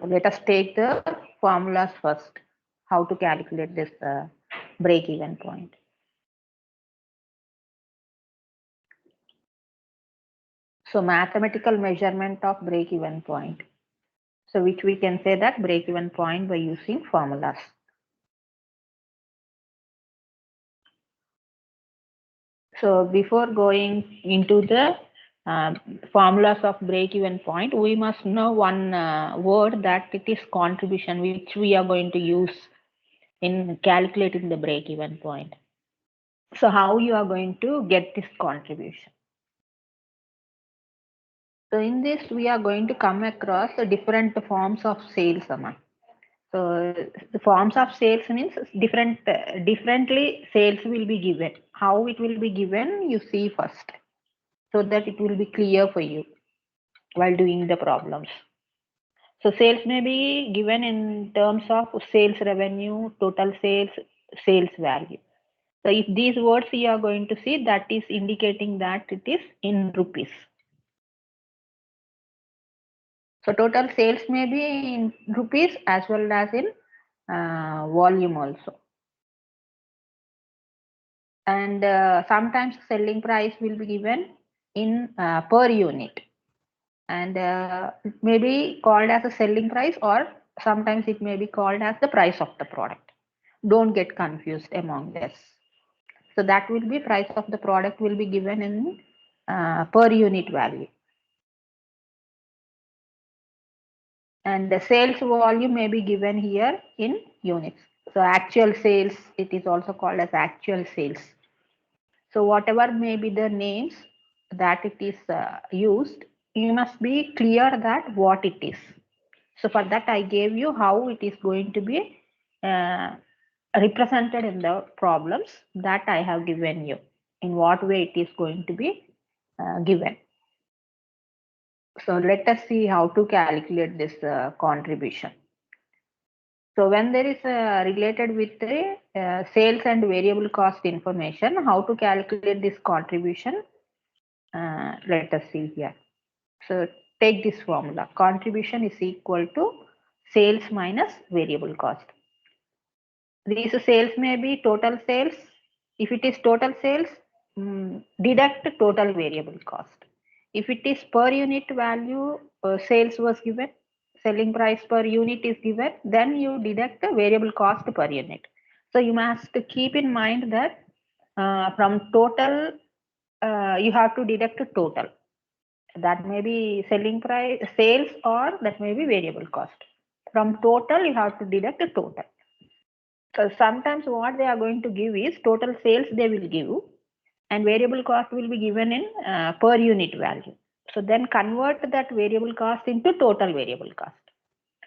So let us take the formulas first, how to calculate this break-even point. So mathematical measurement of break-even point. So which we can say that break-even point by using formulas. So before going into the formulas of break-even point, we must know one word that it is contribution, which we are going to use in calculating the break-even point. So how you are going to get this contribution? So in this, we are going to come across the different forms of sales amount. So the forms of sales means differently sales will be given. How it will be given, you see first, so that it will be clear for you while doing the problems. So sales may be given in terms of sales revenue, total sales, sales value. So if these words you are going to see, that is indicating that it is in rupees. So total sales may be in rupees as well as in volume also. And sometimes selling price will be given in per unit. And it may be called as a selling price, or sometimes it may be called as the price of the product. Don't get confused among this. So that will be price of the product will be given in per unit value. And the sales volume may be given here in units. So actual sales, it is also called as actual sales. So whatever may be the names that it is used, you must be clear that what it is. So for that, I gave you how it is going to be represented in the problems that I have given you. In what way it is going to be given. So let us see how to calculate this contribution. So when there is related with the sales and variable cost information, how to calculate this contribution? Let us see here. So take this formula. Contribution is equal to sales minus variable cost. These sales may be total sales. If it is total sales, deduct total variable cost. If it is per unit value, sales was given, selling price per unit is given, then you deduct the variable cost per unit. So you must keep in mind that from total, you have to deduct the total. That may be selling price, sales, or that may be variable cost. From total, you have to deduct the total. So sometimes what they are going to give is total sales they will give, and variable cost will be given in per unit value. So then convert that variable cost into total variable cost.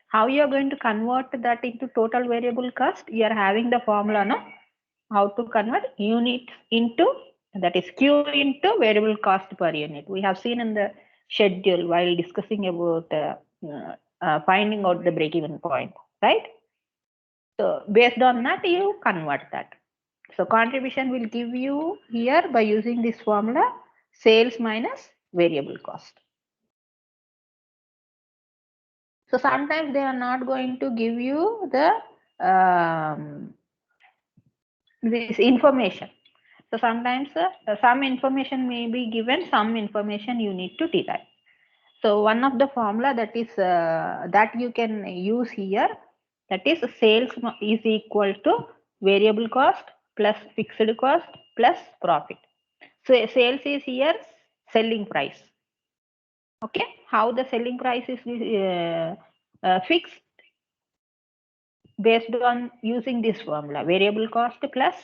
How you are going to convert that into total variable cost? You are having the formula, no? How to convert units into, that is Q into variable cost per unit. We have seen in the schedule while discussing about finding out the break-even point, right? So based on that, you convert that. So contribution will give you here by using this formula, sales minus variable cost. So sometimes they are not going to give you the this information. So sometimes some information may be given, some information you need to derive. So one of the formula that is that you can use here, that is sales is equal to variable cost plus fixed cost plus profit. So sales is here selling price. Okay, how the selling price is fixed based on using this formula, variable cost plus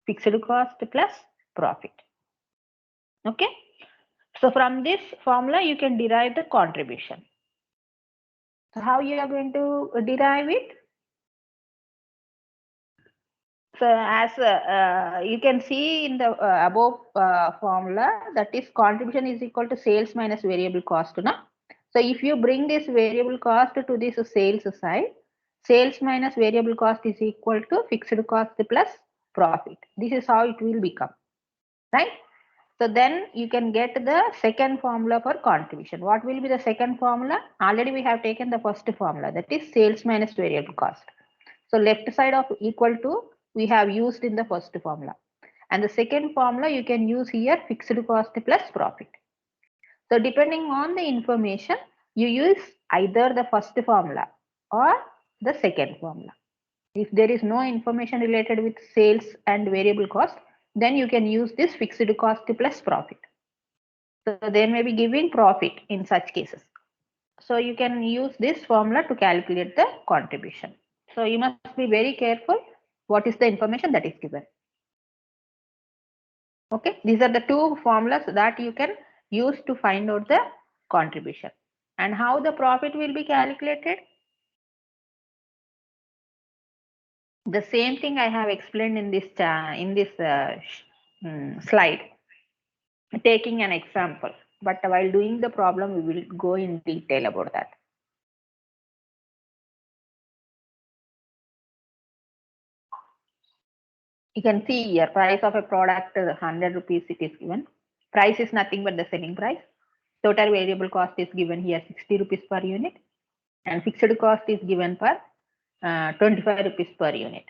fixed cost plus profit. Okay, so from this formula you can derive the contribution. So how you are going to derive it? So as you can see in the above formula, that is contribution is equal to sales minus variable cost. No? So if you bring this variable cost to this sales side, sales minus variable cost is equal to fixed cost plus profit. This is how it will become, right? So then you can get the second formula for contribution. What will be the second formula? Already we have taken the first formula, that is sales minus variable cost. So left side of equal to we have used in the first formula. And the second formula you can use here, fixed cost plus profit. So depending on the information, you use either the first formula or the second formula. If there is no information related with sales and variable cost, then you can use this fixed cost plus profit. So they may be giving profit in such cases. So you can use this formula to calculate the contribution. So you must be very careful what is the information that is given. Okay, these are the two formulas that you can use to find out the contribution. And how the profit will be calculated? The same thing I have explained in this slide, taking an example. But while doing the problem, we will go in detail about that. You can see here, price of a product 100 rupees it is given. Price is nothing but the selling price. Total variable cost is given here 60 rupees per unit. And fixed cost is given per 25 rupees per unit.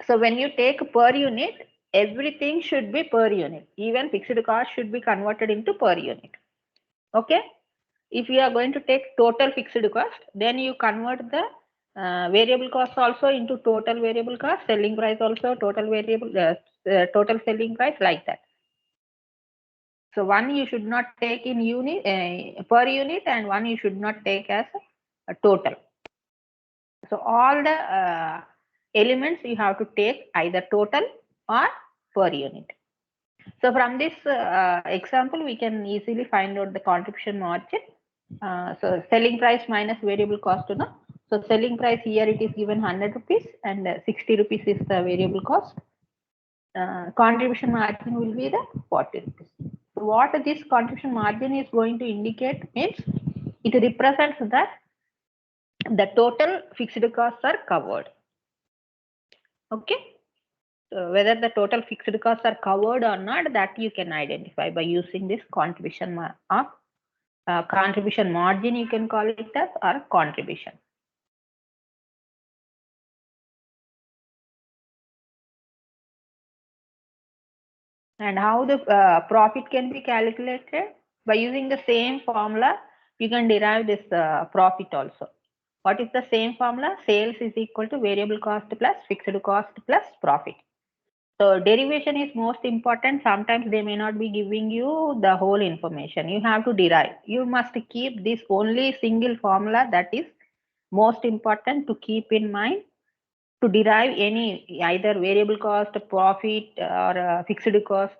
So when you take per unit, everything should be per unit. Even fixed cost should be converted into per unit. Okay. If you are going to take total fixed cost, then you convert the variable cost also into total variable cost, selling price also total variable, total selling price, like that. So one you should not take in unit per unit, and one you should not take as a total. So all the elements you have to take either total or per unit. So from this example, we can easily find out the contribution margin. So selling price minus variable cost. So selling price here it is given 100 rupees and 60 rupees is the variable cost. Contribution margin will be the 40 rupees. So what this contribution margin is going to indicate means it represents that the total fixed costs are covered. Okay. So whether the total fixed costs are covered or not, that you can identify by using this contribution contribution margin, you can call it as, or contribution. And how the profit can be calculated? By using the same formula, you can derive this profit also. What is the same formula? Sales is equal to variable cost plus fixed cost plus profit. So derivation is most important. Sometimes they may not be giving you the whole information. You have to derive. You must keep this only single formula, that is most important to keep in mind to derive any either variable cost, profit, or fixed cost.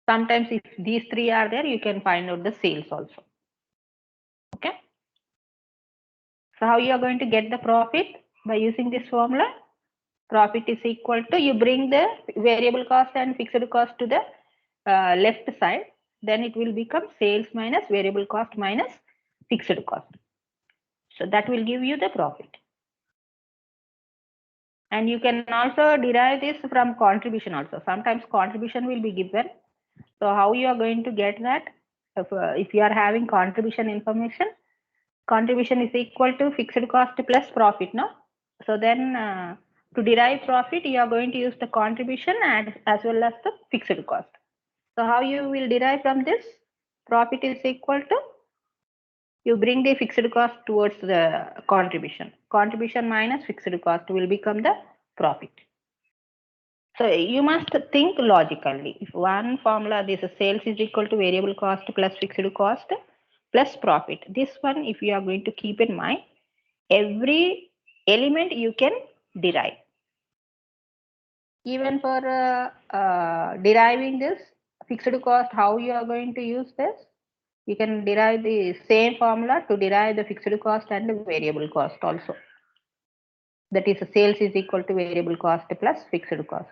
Sometimes if these three are there, you can find out the sales also. Okay. So how you are going to get the profit? By using this formula. Profit is equal to, you bring the variable cost and fixed cost to the left side, then it will become sales minus variable cost minus fixed cost. So that will give you the profit. And you can also derive this from contribution also. Sometimes contribution will be given. So how you are going to get that? If you are having contribution information, contribution is equal to fixed cost plus profit, no? So then to derive profit, you are going to use the contribution and as well as the fixed cost. So how you will derive from this? Profit is equal to, you bring the fixed cost towards the contribution. Contribution minus fixed cost will become the profit. So you must think logically. If one formula, this sales is equal to variable cost plus fixed cost plus profit. This one, if you are going to keep in mind, every element you can derive. Even for deriving this fixed cost, how you are going to use this? You can derive the same formula to derive the fixed cost and the variable cost also. That is, sales is equal to variable cost plus fixed cost.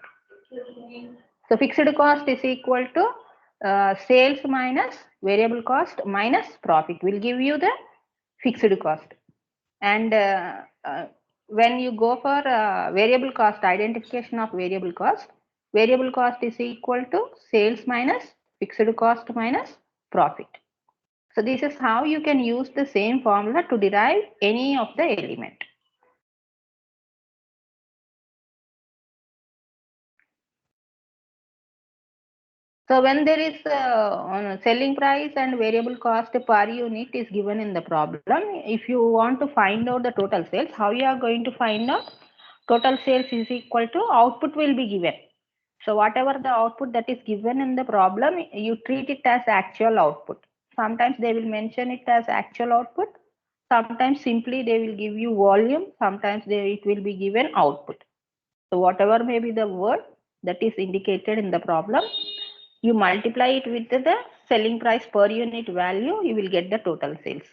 So fixed cost is equal to sales minus variable cost minus profit will give you the fixed cost. And when you go for identification of variable cost is equal to sales minus fixed cost minus profit. So this is how you can use the same formula to derive any of the element. So when there is selling price and variable cost per unit is given in the problem, if you want to find out the total sales, how you are going to find out? Total sales is equal to output will be given. So whatever the output that is given in the problem, you treat it as actual output. Sometimes they will mention it as actual output. Sometimes simply they will give you volume. Sometimes it will be given output. So whatever may be the word that is indicated in the problem, you multiply it with the selling price per unit value, you will get the total sales.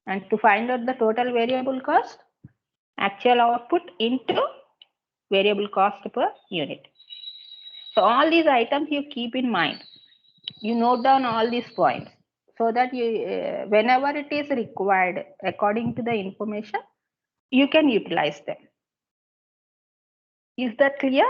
And to find out the total variable cost, actual output into variable cost per unit. So all these items you keep in mind. You note down all these points so that you, whenever it is required according to the information, you can utilize them. Is that clear?